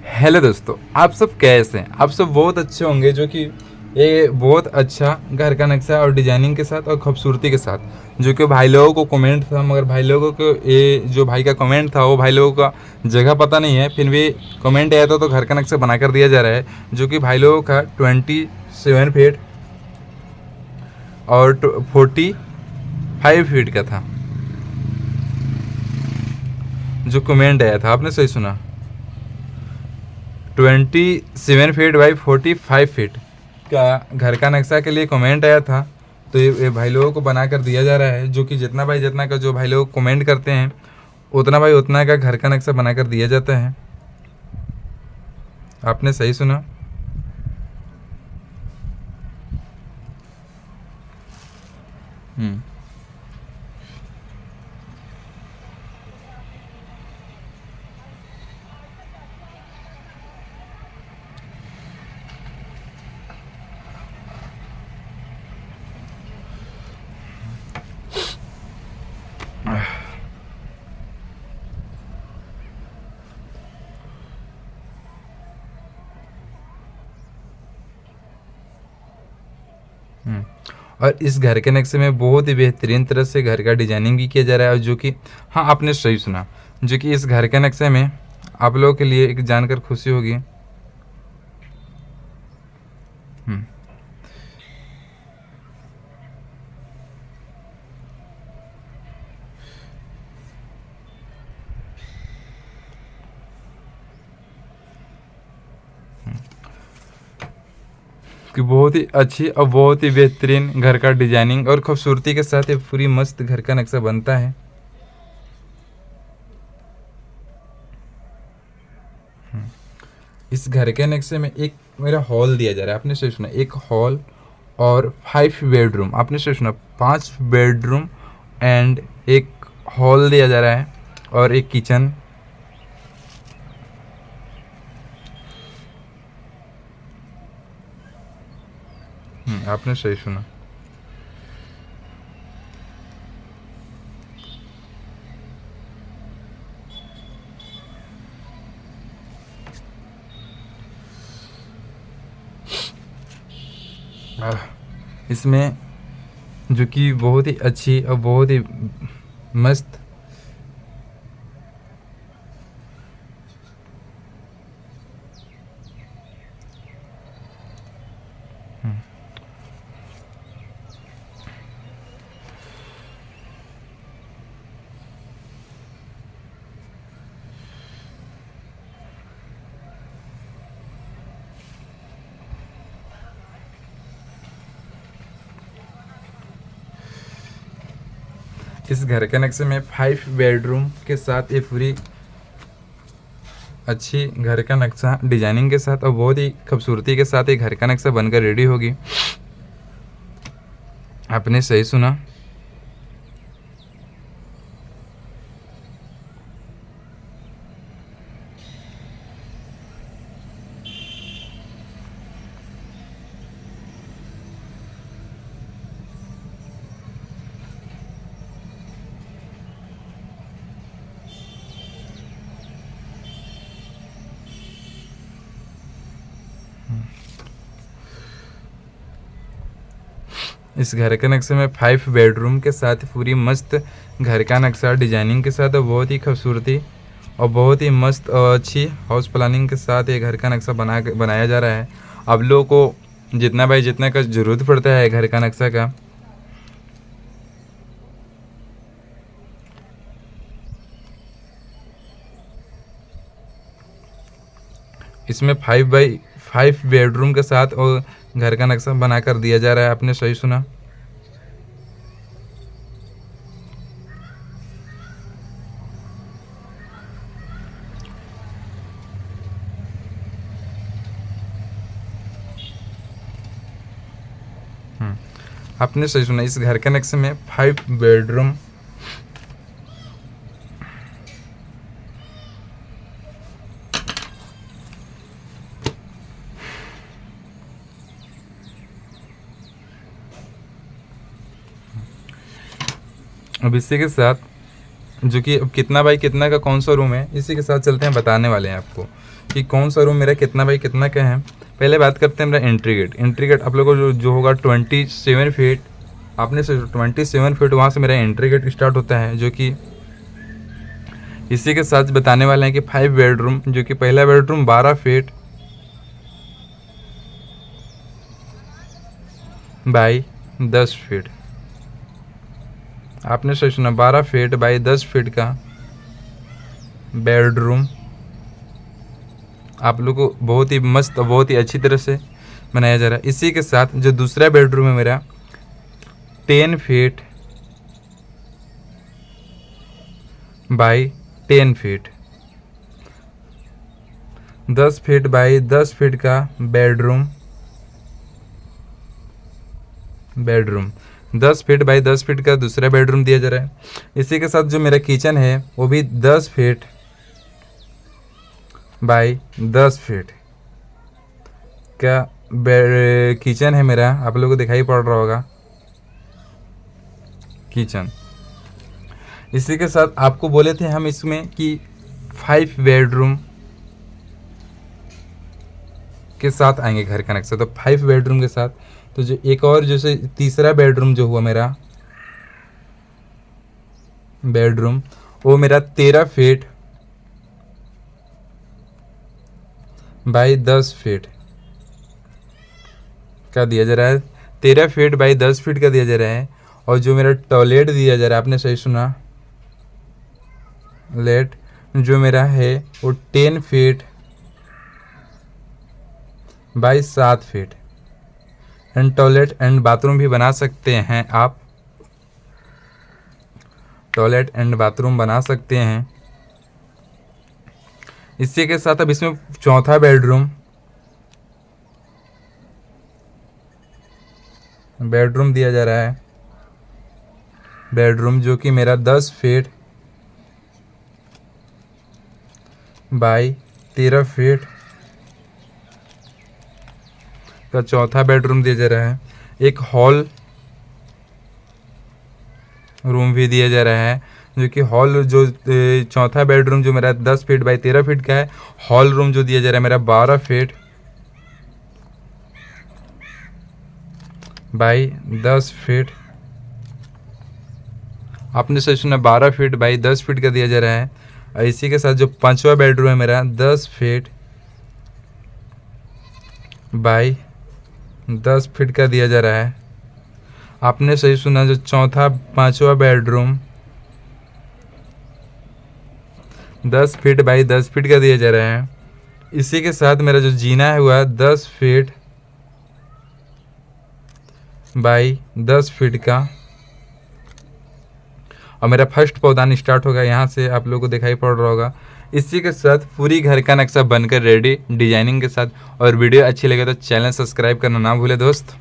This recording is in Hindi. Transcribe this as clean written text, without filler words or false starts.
हेलो दोस्तों, आप सब कैसे हैं? आप सब बहुत अच्छे होंगे। जो कि ये बहुत अच्छा घर का नक्शा और डिजाइनिंग के साथ और खूबसूरती के साथ, जो कि भाई लोगों को कमेंट था, मगर भाई लोगों को ये जो भाई का कमेंट था वो भाई लोगों का जगह पता नहीं है, फिर भी कमेंट आया था तो घर का नक्शा बना कर दिया जा रहा है। जो कि भाई लोगों का 27 फीट और 45 फीट का था। जो कमेंट आया था, आपने सही सुना, 27 फीट बाई 45 फीट का घर का नक्शा के लिए कमेंट आया था। तो ये भाई लोगों को बना कर दिया जा रहा है। जो कि जितना भाई जितना का जो भाई लोग कमेंट करते हैं, उतना भाई उतना का घर का नक्शा बना कर दिया जाता है। आपने सही सुना। हम्म हम्म। और इस घर के नक्शे में बहुत ही बेहतरीन तरह से घर का डिजाइनिंग भी किया जा रहा है। और जो कि, हाँ, आपने सही सुना, जो कि इस घर के नक्शे में आप लोगों के लिए एक जानकर खुशी होगी। हम्म कि बहुत ही अच्छी और बहुत ही बेहतरीन घर का डिजाइनिंग और खूबसूरती के साथ ये पूरी मस्त घर का नक्शा बनता है। इस घर के नक्शे में एक मेरा हॉल दिया जा रहा है। आपने सही सुना, एक हॉल और 5 बेडरूम। आपने सही सुना, 5 बेडरूम एंड एक हॉल दिया जा रहा है और एक किचन। आपने सही सुना। इसमें जो कि बहुत ही अच्छी और बहुत ही मस्त इस घर के नक्शे में 5 बेडरूम के साथ ये पूरी अच्छी घर का नक्शा डिजाइनिंग के साथ और बहुत ही खूबसूरती के साथ ये घर का नक्शा बनकर रेडी होगी। आपने सही सुना। इस घर के नक्शे में 5 बेडरूम के साथ पूरी मस्त घर का नक्शा डिजाइनिंग के साथ और बहुत ही खूबसूरती और बहुत ही मस्त और अच्छी हाउस प्लानिंग के साथ ये घर का नक्शा बनाया जा रहा है। अब लोगों को जितना भाई जितना का ज़रूरत पड़ता है घर का नक्शा का, इसमें 5 बाई 5 बेडरूम के साथ और घर का नक्शा बना कर दिया जा रहा है। आपने सही सुना। आपने सही सुना, इस घर के नक्शे में 5 बेडरूम अब इसी के साथ, जो कि अब कितना बाई कितना का कौन सा रूम है, इसी के साथ चलते हैं, बताने वाले हैं आपको कि कौन सा रूम मेरा कितना बाई कितना का है। पहले बात करते हैं मेरा एंट्री गेट। एंट्री गेट आप लोगों को जो होगा 27 फीट, आपने 27 फीट वहाँ से मेरा एंट्री गेट स्टार्ट होता है, जो कि इसी के साथ बताने वाले हैं कि 5 बेडरूम, जो कि पहला बेडरूम 12 फीट बाई 10 फीट, आपने सही सुना, 12 फीट बाई 10 फीट का बेडरूम आप लोग को बहुत ही मस्त और बहुत ही अच्छी तरह से बनाया जा रहा है। इसी के साथ जो दूसरा बेडरूम है मेरा 10 feet by 10 feet, 10 feet by 10 feet का बेडरूम 10 फीट बाई 10 फीट का दूसरा बेडरूम दिया जा रहा है। इसी के साथ जो मेरा किचन है वो भी 10 फीट बाई 10 फीट का किचन है मेरा, आप लोगों को दिखाई पड़ रहा होगा किचन। इसी के साथ आपको बोले थे हम इसमें कि 5 बेडरूम के साथ आएंगे घर का नक्शा, तो 5 बेडरूम के साथ। तो जो एक और जैसे तीसरा बेडरूम जो हुआ मेरा बेडरूम, वो मेरा 13 फीट बाई 10 फीट का दिया जा रहा है, 13 फीट बाई 10 फीट का दिया जा रहा है। और जो मेरा टॉयलेट दिया जा रहा है, आपने सही सुना, लेट जो मेरा है वो 10 feet by 7 feet. And toilet and bathroom भी बना सकते हैं आप, टॉयलेट एंड बाथरूम बना सकते हैं। इसी के साथ अब इसमें चौथा बेडरूम दिया जा रहा है, बेडरूम जो कि मेरा 10 फीट बाई 13 फीट का चौथा बेडरूम दिया जा रहा है। एक हॉल रूम भी दिया जा रहा है, जो कि हॉल जो चौथा बेडरूम जो मेरा 10 फीट बाई 13 फीट का है, हॉल रूम जो दिया जा रहा है मेरा 12 फीट बाई 10 फीट, आपने सही सुना, 12 फीट बाई 10 फीट का दिया जा रहा है। और इसी के साथ जो पांचवा बेडरूम है मेरा 10 फीट बाई 10 फीट का दिया जा रहा है। आपने सही सुना, जो चौथा पांचवा बेडरूम 10 फीट बाई 10 फीट का दिया जा रहा है। इसी के साथ मेरा जो जीना है हुआ 10 फीट बाई 10 फीट का। और मेरा फर्स्ट पौधान स्टार्ट होगा यहाँ से, आप लोगों को दिखाई पड़ रहा होगा। इसी के साथ पूरी घर का नक्शा बनकर रेडी डिजाइनिंग के साथ। और वीडियो अच्छी लगे तो चैनल सब्सक्राइब करना ना भूले दोस्त।